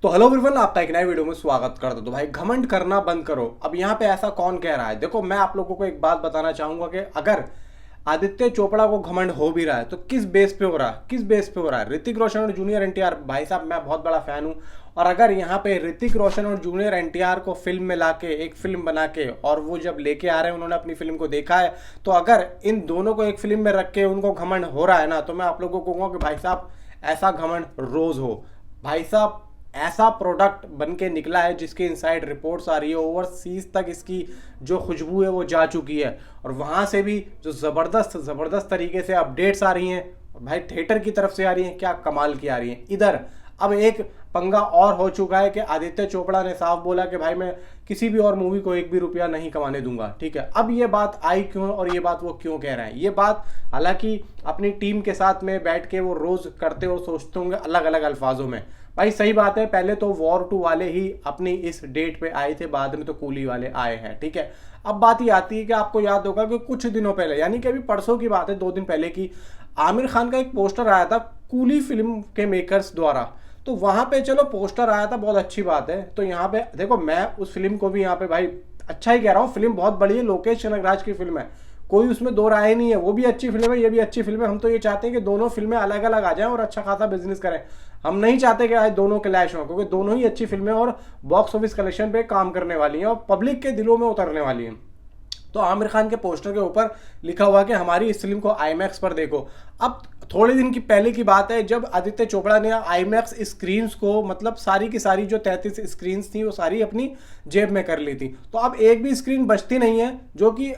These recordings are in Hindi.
तो हेलो एवरीवन, आपका एक नए वीडियो में स्वागत करता हूं। तो भाई घमंड करना बंद करो। अब यहाँ पे ऐसा कौन कह रहा है? देखो, मैं आप लोगों को एक बात बताना चाहूंगा कि अगर आदित्य चोपड़ा को घमंड हो भी रहा है तो किस बेस पे हो रहा है? किस बेस पे हो रहा है? ऋतिक रोशन और जूनियर एनटीआर, भाई साहब मैं बहुत बड़ा फैन हूं। और अगर यहाँ पे ऋतिक रोशन और जूनियर एनटीआर को फिल्म में लाके एक फिल्म बना के और वो जब लेके आ रहे हैं, उन्होंने अपनी फिल्म को देखा है, तो अगर इन दोनों को एक फिल्म में रख के उनको घमंड हो रहा है ना, तो मैं आप लोगों को कहूँगा कि भाई साहब ऐसा घमंड रोज हो। भाई साहब ऐसा प्रोडक्ट बन के निकला है जिसके इनसाइड रिपोर्ट्स आ रही है, ओवरसीज तक इसकी जो खुशबू है वो जा चुकी है, और वहाँ से भी जो ज़बरदस्त ज़बरदस्त तरीके से अपडेट्स आ रही हैं भाई, थिएटर की तरफ से आ रही हैं, क्या कमाल की आ रही हैं। इधर अब एक पंगा और हो चुका है कि आदित्य चोपड़ा ने साफ बोला कि भाई मैं किसी भी और मूवी को एक भी रुपया नहीं कमाने दूंगा। ठीक है, अब ये बात आई क्यों और ये बात वो क्यों कह रहे हैं? ये बात हालांकि अपनी टीम के साथ में बैठ के वो रोज करते और सोचते होंगे अलग अलग अल्फाजों में। भाई सही बात है, पहले तो वॉर 2 वाले ही अपनी इस डेट पे आए थे, बाद में तो कूली वाले आए हैं। ठीक है, अब बात ये आती है कि आपको याद होगा कि कुछ दिनों पहले, यानी कि अभी परसों की बात है, 2 दिन पहले की, आमिर खान का एक पोस्टर आया था कूली फिल्म के मेकर्स द्वारा। तो वहां पे चलो पोस्टर आया था, बहुत अच्छी बात है। तो यहाँ पे देखो, मैं उस फिल्म को भी यहाँ पे भाई अच्छा ही कह रहा हूँ, फिल्म बहुत बड़ी है, लोकेश कनगराज की फिल्म है, कोई उसमें दो राय नहीं है। वो भी अच्छी फिल्म है, ये भी अच्छी फिल्म है। हम तो ये चाहते हैं कि दोनों फिल्में अलग अलग आ जाएं और अच्छा खासा बिजनेस करें। हम नहीं चाहते कि आज दोनों क्लैश हो, क्योंकि दोनों ही अच्छी फिल्में और बॉक्स ऑफिस कलेक्शन पे काम करने वाली हैं और पब्लिक के दिलों में उतरने वाली हैं। तो आमिर खान के पोस्टर के ऊपर लिखा हुआ कि हमारी इस फिल्म को आईमैक्स पर देखो। अब थोड़े दिन की पहले की बात है जब आदित्य चोपड़ा ने आईमैक्स स्क्रीन्स को, मतलब सारी की सारी जो 33 स्क्रीन्स थी वो सारी अपनी जेब में कर ली थी। तो अब एक भी स्क्रीन बचती नहीं है, जो कि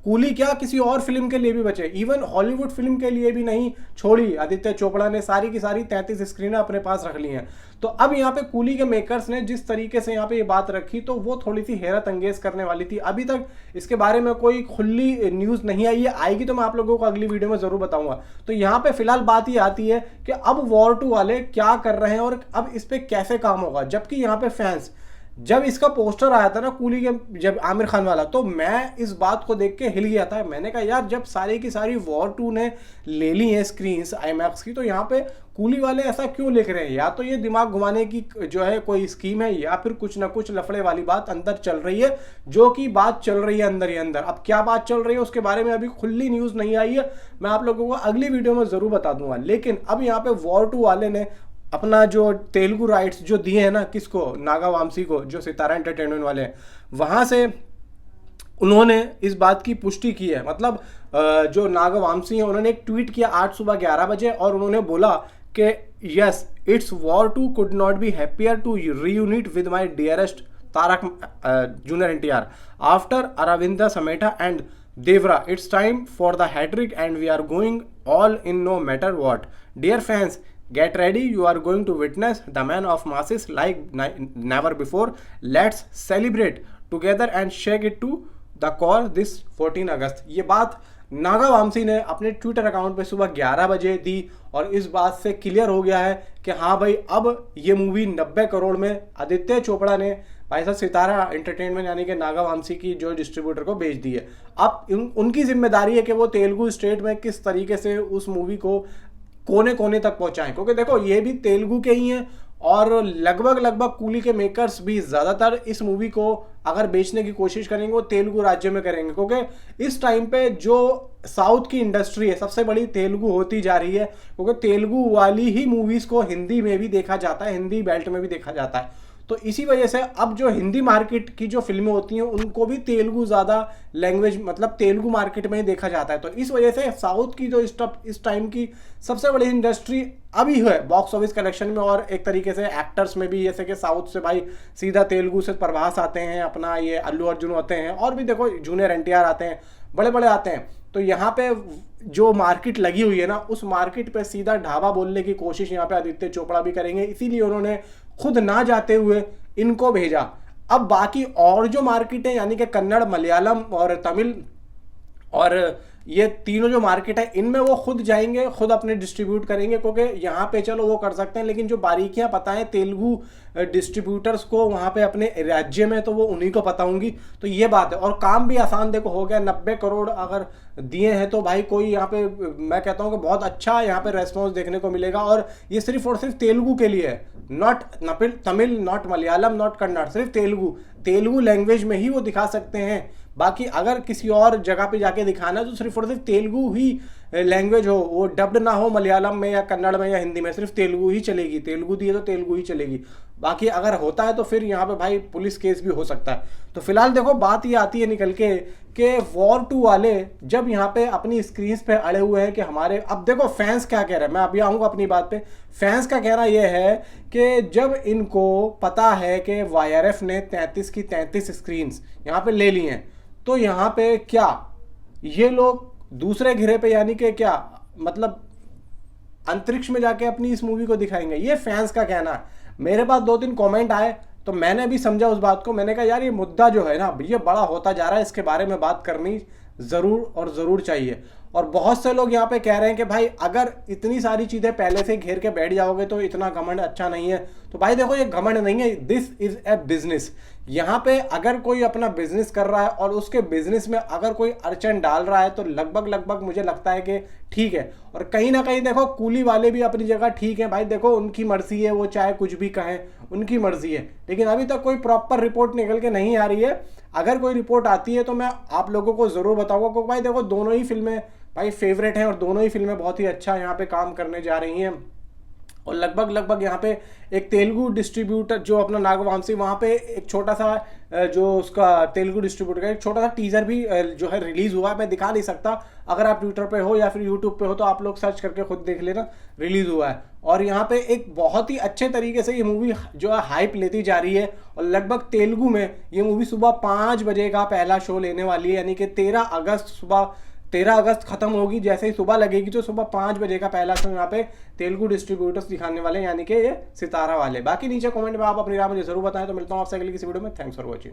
कूली क्या किसी और फिल्म के लिए भी बचे, इवन हॉलीवुड फिल्म के लिए भी नहीं छोड़ी। आदित्य चोपड़ा ने सारी की सारी 33 स्क्रीन अपने पास रख ली हैं। तो अब यहाँ पे कूली के मेकर्स ने जिस तरीके से यहाँ पे ये बात रखी, तो वो थोड़ी सी हैरत अंगेज करने वाली थी। अभी तक इसके बारे में कोई खुली न्यूज़ नहीं आई है, आएगी तो मैं आप लोगों को अगली वीडियो में जरूर बताऊंगा। तो यहाँ पे फिलहाल बात ये आती है कि अब वॉर 2 वाले क्या कर रहे हैं और अब इस पर कैसे काम होगा। जबकि यहाँ पे फैंस, जब इसका पोस्टर आया था ना कूली के, जब आमिर खान वाला, तो मैं इस बात को देख के हिल गया था। मैंने कहा यार, जब सारी की सारी वॉर 2 ने ले ली है स्क्रीन्स आईमैक्स की, तो यहाँ पे कूली वाले ऐसा क्यों लिख रहे हैं? या तो ये दिमाग घुमाने की जो है कोई स्कीम है, या फिर कुछ ना कुछ लफड़े वाली बात अंदर चल रही है, जो कि बात चल रही है अंदर ही अंदर। अब क्या बात चल रही है उसके बारे में अभी खुली न्यूज़ नहीं आई है, मैं आप लोगों को अगली वीडियो में जरूर बता दूंगा। लेकिन अब यहाँ पे वॉर 2 वाले ने अपना जो तेलुगु राइट्स जो दिए हैं ना, किसको? नागा वामसी को, जो सितारा एंटरटेनमेंट वाले हैं, वहां से उन्होंने इस बात की पुष्टि की है। मतलब जो नागा वामसी है, उन्होंने एक ट्वीट किया आज सुबह 11 बजे और उन्होंने बोला कि yes, it's War 2 could not be happier to reunite with my dearest Tarak Junior NTR after Aravinda Sametha and Devara. It's time for the hattrick and we are going all in no matter what. Dear fans, get ready, you are going to witness the man of masses like never before. Let's celebrate together and shake it to the core this 14 अगस्त। ये बात नागा वामसी ने अपने ट्विटर अकाउंट पे सुबह 11 बजे दी, और इस बात से क्लियर हो गया है कि हाँ भाई, अब ये मूवी 90 करोड़ में आदित्य चोपड़ा ने भाई साहब सितारा एंटरटेनमेंट यानी कि नागा वामसी की जो डिस्ट्रीब्यूटर को भेज दी है। अब उनकी जिम्मेदारी है कि वो तेलुगु स्टेट में किस तरीके से उस मूवी को कोने कोने तक पहुंचाएं, क्योंकि देखो ये भी तेलुगु के ही हैं और लगभग लगभग कूली के मेकर्स भी ज्यादातर इस मूवी को अगर बेचने की कोशिश करेंगे वो तेलुगु राज्य में करेंगे, क्योंकि इस टाइम पे जो साउथ की इंडस्ट्री है सबसे बड़ी तेलुगु होती जा रही है, क्योंकि तेलुगु वाली ही मूवीज को हिंदी में भी देखा जाता है, हिंदी बेल्ट में भी देखा जाता है। तो इसी वजह से अब जो हिंदी मार्केट की जो फिल्में होती हैं उनको भी तेलुगु ज़्यादा लैंग्वेज, मतलब तेलुगु मार्केट में ही देखा जाता है। तो इस वजह से साउथ की जो इस टाइम की सबसे बड़ी इंडस्ट्री अभी है बॉक्स ऑफिस कलेक्शन में, और एक तरीके से एक्टर्स में भी, जैसे कि साउथ से भाई सीधा तेलुगु से प्रभास आते हैं, अपना ये अल्लू अर्जुन होते हैं, और भी देखो जूनियर एनटीआर आते हैं, बड़े बड़े आते हैं। तो यहाँ पे जो मार्केट लगी हुई है ना, उस मार्केट पे सीधा ढाबा बोलने की कोशिश यहाँ पे आदित्य चोपड़ा भी करेंगे, इसीलिए उन्होंने खुद ना जाते हुए इनको भेजा। अब बाकी और जो मार्केट है, यानी कि कन्नड़, मलयालम और तमिल और ये तीनों जो मार्केट है इनमें वो खुद जाएंगे, खुद अपने डिस्ट्रीब्यूट करेंगे, क्योंकि यहाँ पे चलो वो कर सकते हैं, लेकिन जो बारीकियां पता है तेलुगु डिस्ट्रीब्यूटर्स को वहाँ पे अपने राज्य में, तो वो उन्हीं को पता होंगी। तो ये बात है, और काम भी आसान देखो हो गया। 90 करोड़ अगर दिए हैं तो भाई कोई यहाँ पे, मैं कहता हूँ कि बहुत अच्छा यहाँ पे रेस्पॉन्स देखने को मिलेगा। और ये सिर्फ और सिर्फ तेलुगु के लिए है, not Tamil, not Malayalam, not Kannada, सिर्फ तेलुगु लैंग्वेज में ही वो दिखा सकते हैं। बाकी अगर किसी और जगह पे जाके दिखाना है तो सिर्फ और सिर्फ तेलुगु ही लैंग्वेज हो, वो डब्ड ना हो मलयालम में या कन्नड़ में या हिंदी में, सिर्फ तेलुगु ही चलेगी। तेलुगु दिए तो तेलुगु ही चलेगी। बाकी अगर होता है तो फिर यहाँ पे भाई पुलिस केस भी हो सकता है। तो फिलहाल देखो बात ये आती है निकल के कि वॉर 2 वाले जब यहाँ पे अपनी स्क्रीन पे अड़े हुए हैं कि हमारे, अब देखो फैंस क्या कह रहे हैं, मैं अभी आऊँगा अपनी बात पे। फैंस का कहना यह है कि जब इनको पता है कि YRF ने 33 की 33 स्क्रीन यहाँ पे ले ली हैं, तो यहाँ पे क्या ये लोग दूसरे घेरे पे, यानी कि क्या मतलब अंतरिक्ष में जाके अपनी इस मूवी को दिखाएंगे, ये फैंस का कहना है। मेरे पास 2-3 कमेंट आए तो मैंने भी समझा उस बात को। मैंने कहा यार ये मुद्दा जो है ना, ये बड़ा होता जा रहा है, इसके बारे में बात करनी ज़रूर और ज़रूर चाहिए। और बहुत से लोग यहाँ पे कह रहे हैं कि भाई अगर इतनी सारी चीज़ें पहले से घेर के बैठ जाओगे तो इतना घमंड अच्छा नहीं है। तो भाई देखो ये घमंड नहीं है, दिस इज़ ए बिजनेस। यहाँ पे अगर कोई अपना बिजनेस कर रहा है और उसके बिजनेस में अगर कोई अड़चन डाल रहा है तो लगभग मुझे लगता है कि ठीक है। और कहीं ना कहीं देखो कूली वाले भी अपनी जगह ठीक है भाई, देखो उनकी मर्जी है, वो चाहे कुछ भी कहें, उनकी मर्जी है। लेकिन अभी तक कोई प्रॉपर रिपोर्ट निकल के नहीं आ रही है। अगर कोई रिपोर्ट आती है तो मैं आप लोगों को ज़रूर बताऊंगा, क्योंकि भाई देखो दोनों ही फिल्में भाई फेवरेट हैं और दोनों ही फिल्में बहुत ही अच्छा यहाँ पे काम करने जा रही हैं। और लगभग यहाँ पे एक तेलुगु डिस्ट्रीब्यूटर जो अपना नागवामसी, वहाँ पे एक छोटा सा जो उसका तेलुगु डिस्ट्रीब्यूटर का एक छोटा सा टीजर भी जो है रिलीज हुआ है। मैं दिखा नहीं सकता, अगर आप ट्विटर पे हो या फिर यूट्यूब पे हो तो आप लोग सर्च करके खुद देख लेना, रिलीज हुआ है। और यहाँ पे एक बहुत ही अच्छे तरीके से ये मूवी जो है हाइप लेती जा रही है। और लगभग तेलुगु में ये मूवी सुबह 5 बजे का पहला शो लेने वाली है, यानी कि 13 अगस्त खत्म होगी, जैसे ही सुबह लगेगी तो सुबह 5 बजे का पहला शो यहाँ पे तेलुगु डिस्ट्रीब्यूटर्स दिखाने वाले, यानी कि ये सितारा वाले। बाकी नीचे कमेंट में आप अपनी राय मुझे जरूर बताएं। तो मिलता हूँ आपसे अगली किसी वीडियो में। Thanks for watching.